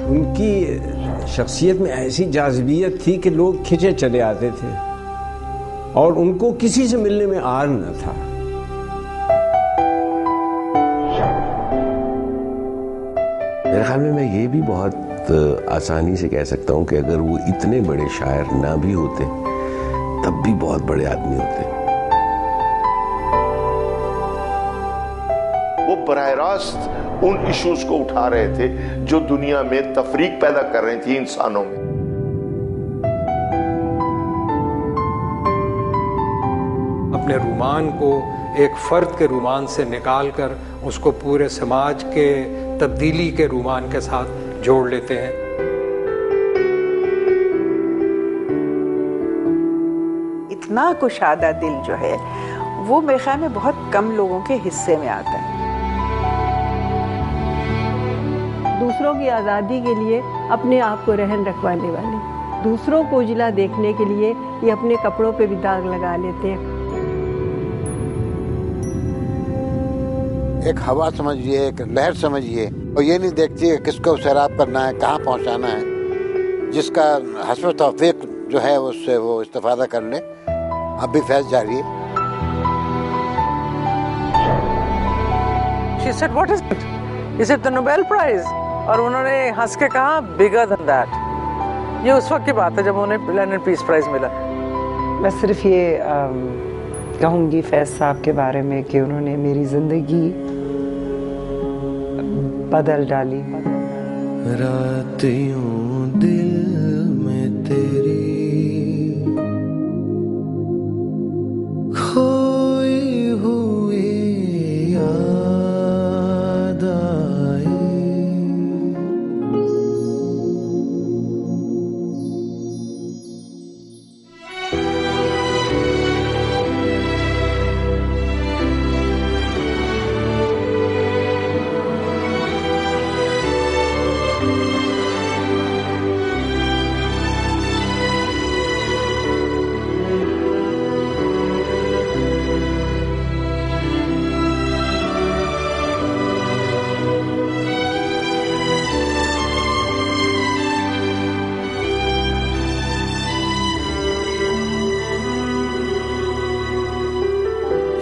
उनकी शख्सियत में ऐसी जाज़िबियत थी कि लोग खिंचे चले आते थे और उनको किसी से मिलने में आर न था। मेरे ख्याल में मैं ये भी बहुत आसानी से कह सकता हूँ कि अगर वो इतने बड़े शायर ना भी होते तब भी बहुत बड़े आदमी होते। वो बराह रास्त उन इश्यूज को उठा रहे थे जो दुनिया में तफरीक पैदा कर रही थी इंसानों में। अपने रुमान को एक फर्द के रुमान से निकालकर उसको पूरे समाज के तब्दीली के रुमान के साथ जोड़ लेते हैं। इतना कुशादा दिल जो है वो मेरे ख्याल में बहुत कम लोगों के हिस्से में आता है। दूसरों की आज़ादी के लिए अपने आप को रहन रखवाने वाले, दूसरों को उजला देखने के लिए ये अपने कपड़ों पे भी दाग लगा लेते हैं। एक हवा समझिए, एक लहर समझिए, और ये नहीं देखती है किसको सैराब करना है, कहाँ पहुँचाना है। जिसका हस्ब तौफीक जो है उससे वो इस्तेफादा कर ले। अब भी फैज़ जारी है। She said, "What is it? Is it the Nobel Prize?" और उन्होंने हंस के कहा, "Bigger than that." ये उस वक्त की बात है जब उन्हें लेनिन पीस प्राइज मिला। मैं सिर्फ ये कहूँगी फैज़ साहब के बारे में कि उन्होंने मेरी ज़िंदगी बदल डाली। रातियों दिल में तेरी खोई हुई याद आई।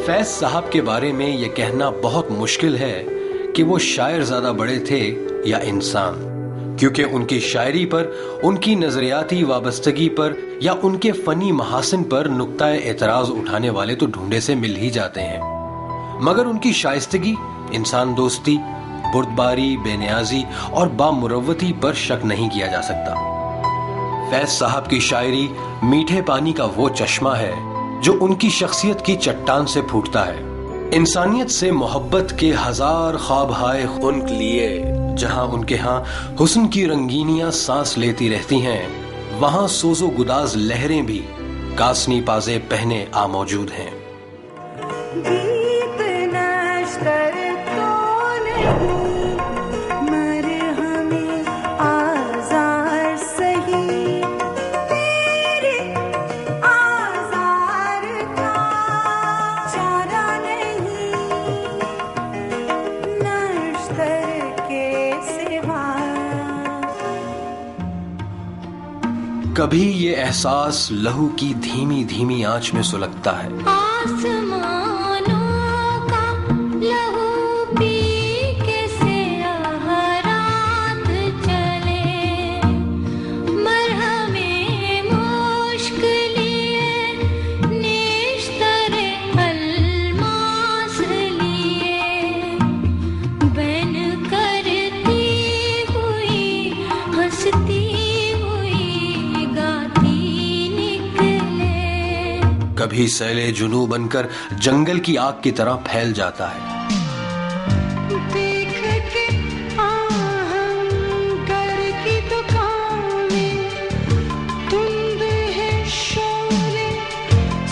फैज साहब के बारे में यह कहना बहुत मुश्किल है कि वो शायर ज्यादा बड़े थे या इंसान, क्योंकि उनकी शायरी पर, उनकी नजरियाती वाबस्तगी पर या उनके फनी महासिन पर नुक्ता एतराज उठाने वाले तो ढूंढे से मिल ही जाते हैं, मगर उनकी शाइस्तगी, इंसान दोस्ती, बुर्दबारी, बेनियाजी और बामुरव्वती पर शक नहीं किया जा सकता। फैज साहब की शायरी मीठे पानी का वो चश्मा है जो उनकी शख्सियत की चट्टान से फूटता है। इंसानियत से मोहब्बत के हजार ख्वाब हाय उनक लिए, जहां उनके यहाँ हुस्न की रंगीनियां सांस लेती रहती हैं, वहां सोजो गुदाज लहरें भी कासनी पाजे पहने आ मौजूद हैं। कभी ये एहसास लहू की धीमी धीमी आंच में सुलगता है। आसमानों का लहू पी के सियाहरात चले, मरहमे मुश्क लिए, नेश्तरे अल्मास लिए, बैन करती हुई हंसती कभी सैले जुनू बनकर जंगल की आग की तरह फैल जाता है। देख के आहंगर की दुकानें, धुंध है शोले,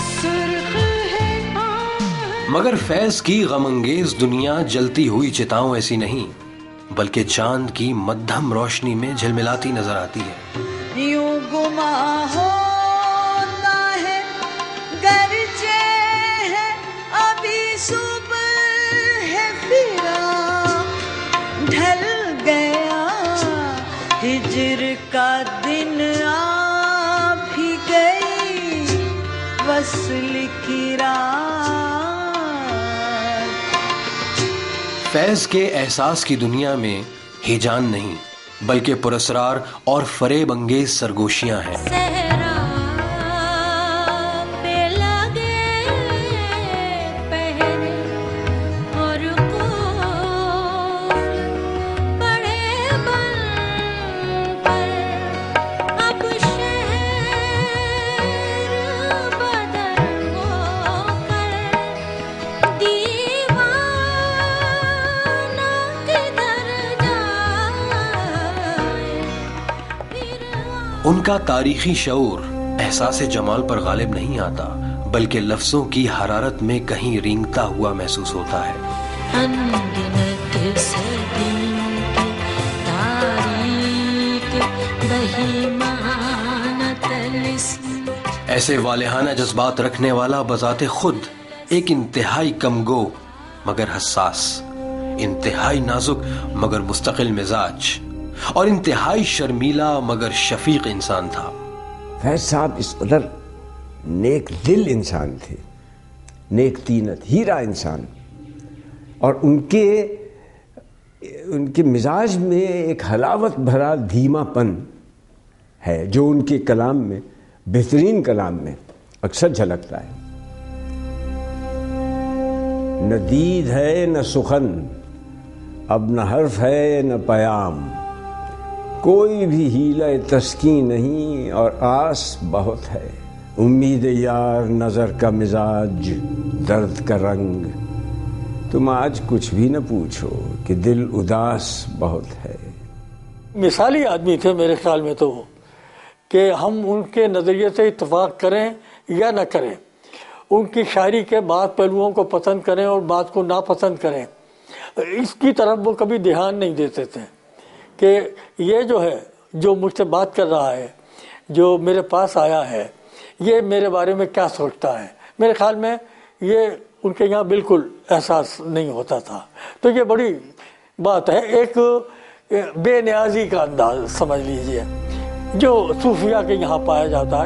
सुर्ख है आहंग। मगर फैज की गमंगेज दुनिया जलती हुई चिताओं ऐसी नहीं, बल्कि चांद की मध्यम रोशनी में झिलमिलाती नजर आती है। यूं गुमा हो हिज्र का दिन आ भी गई, वस्ल की रात। फैज के एहसास की दुनिया में हिजान नहीं बल्कि पुरस्रार और फरेब अंगेज सरगोशियां हैं। सहरा पे लगे पहरे और बड़े बन पर, अब शहर बदर हो कर, दीवाना किधर उनका तारीखी शऊर एहसास जमाल पर गालिब नहीं आता बल्कि लफ्जों की हरारत में कहीं रेंगता हुआ महसूस होता है। अनगिनत सदियों की तारीख बहिमाना तिलिस्म। ऐसे वालिहाना जज्बात रखने वाला बजाते खुद एक इंतहाई कमगो मगर हसास, इंतहाई नाजुक मगर मुस्तकिल मिजाज और इंतहाई शर्मीला मगर शफीक इंसान था। फैज साहब इस कदर नेक दिल इंसान थे, नेक तीनत हीरा इंसान, और उनके मिजाज में एक हलावत भरा धीमापन है जो उनके कलाम में, बेहतरीन कलाम में अक्सर झलकता है। न दीद है न सुखन, अब न हर्फ है न पयाम, कोई भी हीला तस्की नहीं और आस बहुत है। उम्मीद यार नजर का मिजाज, दर्द का रंग, तुम आज कुछ भी न पूछो कि दिल उदास बहुत है। मिसाली आदमी थे मेरे ख्याल में तो, कि हम उनके नज़रिए से इत्तेफाक करें या न करें, उनकी शायरी के बाद पहलुओं को पसंद करें और बात को नापसंद करें, इसकी तरफ वो कभी ध्यान नहीं देते थे कि ये जो है, जो मुझसे बात कर रहा है, जो मेरे पास आया है, ये मेरे बारे में क्या सोचता है। मेरे ख्याल में ये उनके यहाँ बिल्कुल एहसास नहीं होता था। तो ये बड़ी बात है, एक बेनियाजी का अंदाज समझ लीजिए जो सूफिया के यहाँ पाया जाता है।